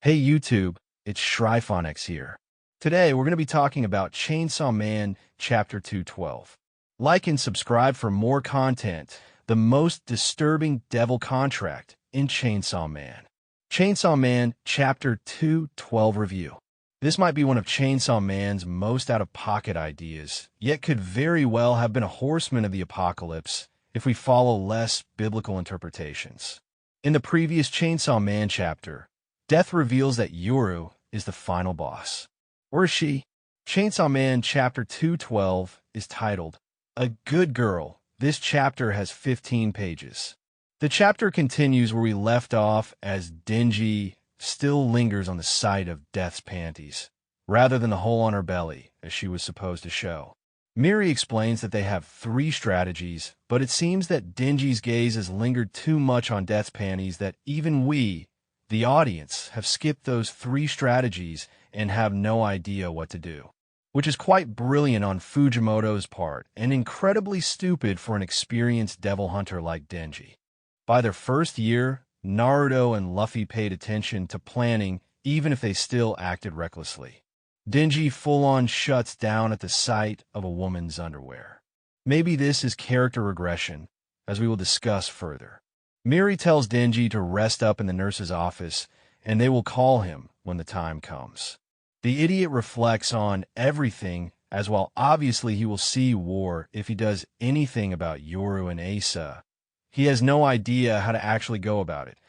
Hey YouTube, it's ShryphonX here. Today we're going to be talking about Chainsaw Man Chapter 212. Like and subscribe for more content, the most disturbing devil contract in Chainsaw Man. Chainsaw Man Chapter 212 Review. This might be one of Chainsaw Man's most out-of-pocket ideas, yet could very well have been a horseman of the apocalypse if we follow less biblical interpretations. In the previous Chainsaw Man chapter, Death reveals that Yoru is the final boss. Or is she? Chainsaw Man Chapter 212 is titled, A Good Girl. This chapter has 15 pages. The chapter continues where we left off as Denji still lingers on the site of Death's panties, rather than the hole on her belly, as she was supposed to show. Miri explains that they have 3 strategies, but it seems that Denji's gaze has lingered too much on Death's panties that even we, the audience, have skipped those 3 strategies and have no idea what to do, which is quite brilliant on Fujimoto's part and incredibly stupid for an experienced devil hunter like Denji. By their first year, Naruto and Luffy paid attention to planning even if they still acted recklessly. Denji full-on shuts down at the sight of a woman's underwear. Maybe this is character regression, as we will discuss further. Miri tells Denji to rest up in the nurse's office, and they will call him when the time comes. The idiot reflects on everything, as while obviously he will see war if he does anything about Yoru and Asa, he has no idea how to actually go about it,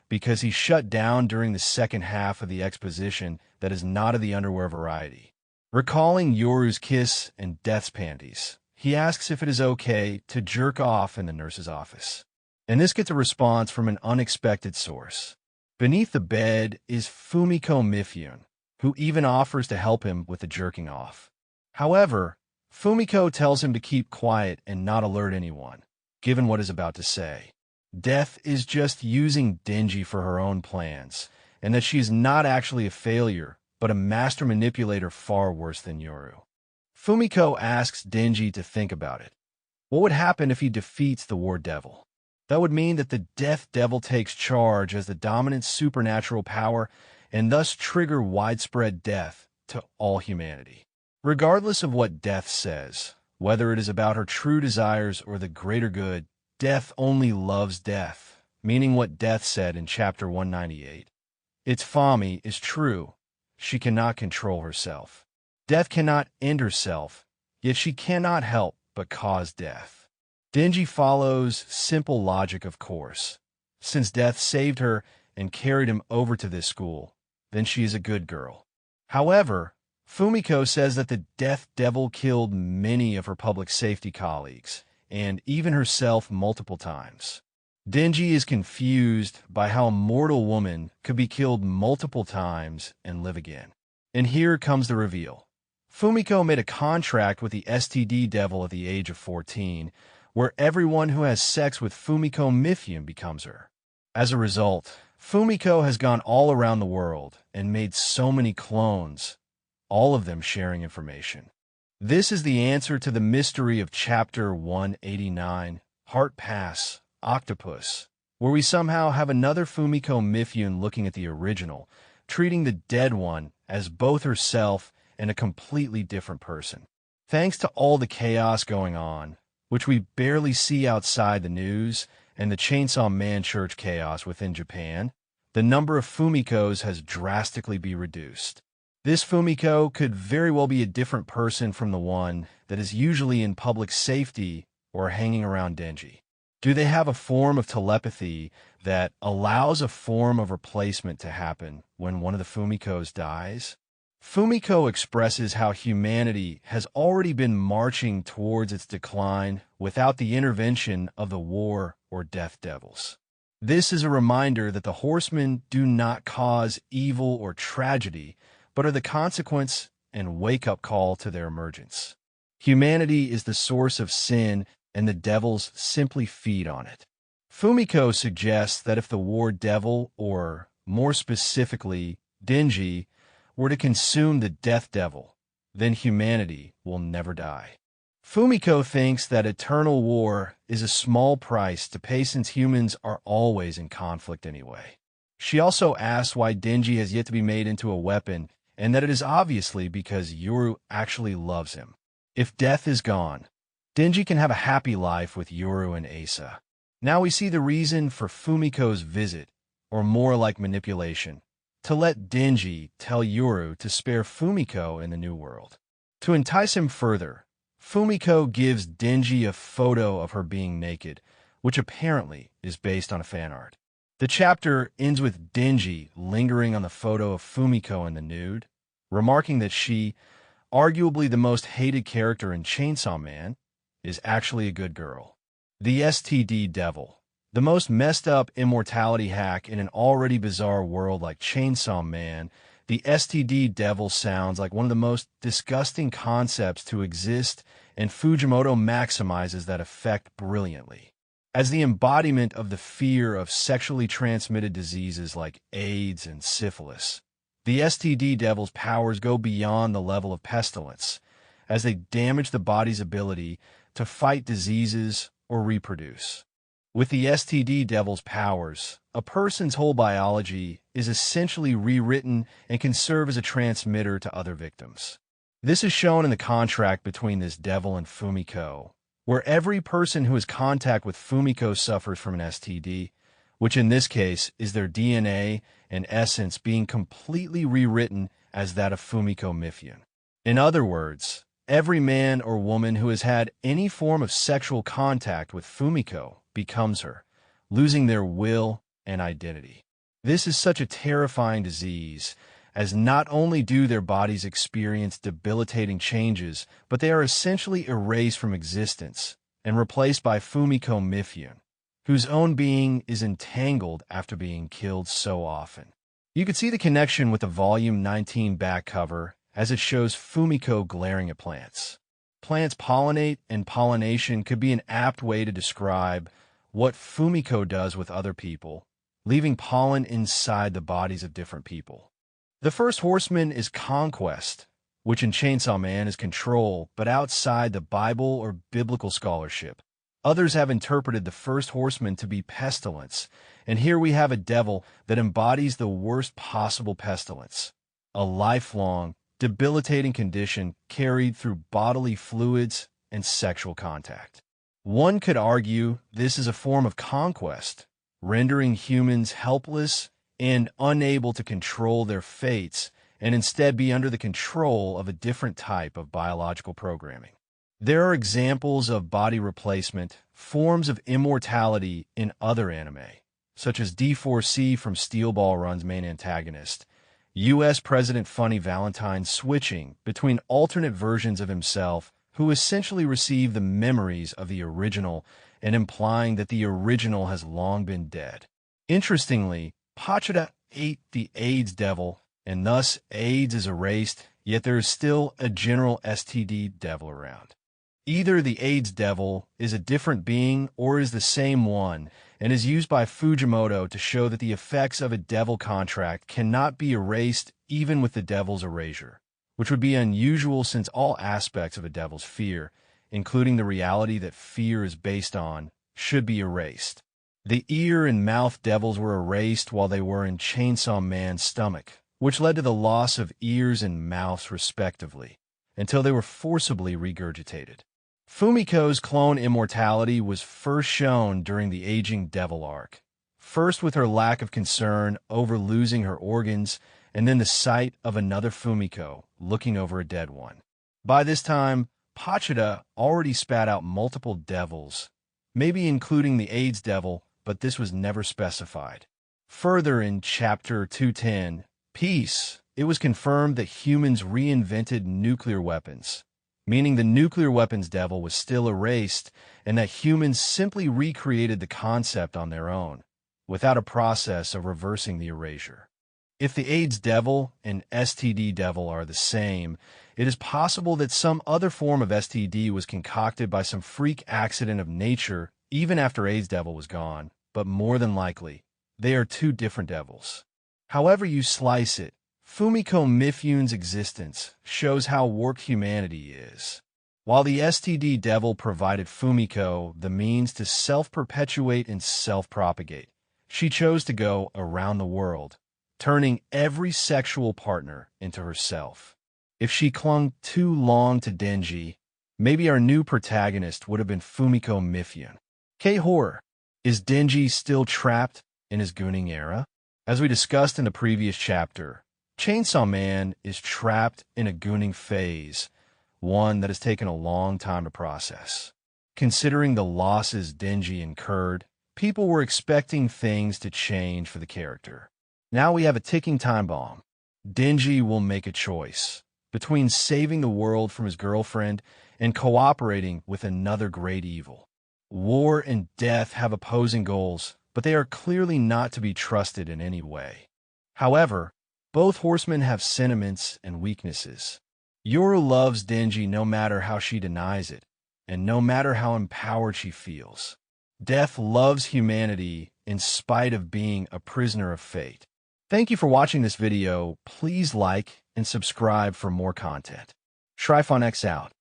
because he shut down during the second half of the exposition that is not of the underwear variety. Recalling Yoru's kiss and Death's panties, he asks if it is okay to jerk off in the nurse's office. And this gets a response from an unexpected source. Beneath the bed is Fumiko Mifune, who even offers to help him with the jerking off. However, Fumiko tells him to keep quiet and not alert anyone, given what is about to say. Death is just using Denji for her own plans, and that she is not actually a failure, but a master manipulator far worse than Yoru. Fumiko asks Denji to think about it. What would happen if he defeats the War Devil? That would mean that the Death Devil takes charge as the dominant supernatural power and thus trigger widespread death to all humanity. Regardless of what Death says, whether it is about her true desires or the greater good, Death only loves death, meaning what Death said in Chapter 198. Its Fami is true. She cannot control herself. Death cannot end herself, yet she cannot help but cause death. Denji follows simple logic, of course. Since Death saved her and carried him over to this school, then she is a good girl. However, Fumiko says that the Death Devil killed many of her public safety colleagues, and even herself multiple times. Denji is confused by how a mortal woman could be killed multiple times and live again. And here comes the reveal. Fumiko made a contract with the STD Devil at the age of 14, where everyone who has sex with Fumiko Mifune becomes her. As a result, Fumiko has gone all around the world and made so many clones, all of them sharing information. This is the answer to the mystery of Chapter 189, Heart Pass, Octopus, where we somehow have another Fumiko Mifune looking at the original, treating the dead one as both herself and a completely different person. Thanks to all the chaos going on, which we barely see outside the news, and the Chainsaw Man Church chaos within Japan, the number of Fumikos has drastically been reduced. This Fumiko could very well be a different person from the one that is usually in public safety or hanging around Denji. Do they have a form of telepathy that allows a form of replacement to happen when one of the Fumikos dies? Fumiko expresses how humanity has already been marching towards its decline without the intervention of the War or Death Devils. This is a reminder that the Horsemen do not cause evil or tragedy, but are the consequence and wake-up call to their emergence. Humanity is the source of sin, and the devils simply feed on it. Fumiko suggests that if the War Devil, or more specifically, Denji, were to consume the Death Devil, then humanity will never die. Fumiko thinks that eternal war is a small price to pay since humans are always in conflict anyway. She also asks why Denji has yet to be made into a weapon, and that it is obviously because Yoru actually loves him. If death is gone, Denji can have a happy life with Yoru and Asa. Now we see the reason for Fumiko's visit, or more like manipulation, to let Denji tell Yoru to spare Fumiko in the new world. To entice him further, Fumiko gives Denji a photo of her being naked, which apparently is based on a fan art. The chapter ends with Denji lingering on the photo of Fumiko in the nude, remarking that she, arguably the most hated character in Chainsaw Man, is actually a good girl. The STD Devil. The most messed up immortality hack in an already bizarre world like Chainsaw Man, the STD Devil sounds like one of the most disgusting concepts to exist, and Fujimoto maximizes that effect brilliantly. As the embodiment of the fear of sexually transmitted diseases like AIDS and syphilis, the STD Devil's powers go beyond the level of pestilence, as they damage the body's ability to fight diseases or reproduce. With the STD Devil's powers, a person's whole biology is essentially rewritten and can serve as a transmitter to other victims. This is shown in the contract between this devil and Fumiko, where every person who has contact with Fumiko suffers from an STD, which in this case is their DNA and essence being completely rewritten as that of Fumiko Mifune. In other words, every man or woman who has had any form of sexual contact with Fumiko becomes her, losing their will and identity. This is such a terrifying disease, as not only do their bodies experience debilitating changes, but they are essentially erased from existence and replaced by Fumiko Mifune, whose own being is entangled after being killed so often. You can see the connection with the Volume 19 back cover as it shows Fumiko glaring at plants. Plants pollinate, and pollination could be an apt way to describe what Fumiko does with other people, leaving pollen inside the bodies of different people. The first horseman is conquest, which in Chainsaw Man is control, but outside the Bible or biblical scholarship. Others have interpreted the first horseman to be pestilence, and here we have a devil that embodies the worst possible pestilence, a lifelong, debilitating condition carried through bodily fluids and sexual contact. One could argue this is a form of conquest, rendering humans helpless and unable to control their fates, and instead be under the control of a different type of biological programming. There are examples of body replacement, forms of immortality in other anime, such as D4C from Steel Ball Run's main antagonist, U.S. President Funny Valentine switching between alternate versions of himself who essentially receive the memories of the original and implying that the original has long been dead. Interestingly, Pachida ate the AIDS devil, and thus AIDS is erased, yet there is still a general STD devil around. Either the AIDS devil is a different being or is the same one, and is used by Fujimoto to show that the effects of a devil contract cannot be erased even with the devil's erasure, which would be unusual since all aspects of a devil's fear, including the reality that fear is based on, should be erased. The ear and mouth devils were erased while they were in Chainsaw Man's stomach, which led to the loss of ears and mouths respectively, until they were forcibly regurgitated. Fumiko's clone immortality was first shown during the Aging Devil arc, first with her lack of concern over losing her organs, and then the sight of another Fumiko looking over a dead one. By this time, Pachida already spat out multiple devils, maybe including the AIDS devil, but this was never specified. Further in Chapter 210, Peace, it was confirmed that humans reinvented nuclear weapons, meaning the nuclear weapons devil was still erased and that humans simply recreated the concept on their own, without a process of reversing the erasure. If the AIDS devil and STD devil are the same, it is possible that some other form of STD was concocted by some freak accident of nature even after AIDS devil was gone, but more than likely, they are two different devils. However you slice it, Fumiko Mifune's existence shows how warped humanity is. While the STD devil provided Fumiko the means to self-perpetuate and self-propagate, She chose to go around the world, turning every sexual partner into herself. If she clung too long to Denji, maybe our new protagonist would have been Fumiko Mifune. K-Horror. Is Denji still trapped in his gooning era? As we discussed in the previous chapter, Chainsaw Man is trapped in a gooning phase, one that has taken a long time to process. Considering the losses Denji incurred, people were expecting things to change for the character. Now we have a ticking time bomb. Denji will make a choice between saving the world from his girlfriend and cooperating with another great evil. War and death have opposing goals, but they are clearly not to be trusted in any way. However, both horsemen have sentiments and weaknesses. Yoru loves Denji no matter how she denies it, and no matter how empowered she feels. Death loves humanity in spite of being a prisoner of fate. Thank you for watching this video. Please like and subscribe for more content. ShryphonX out.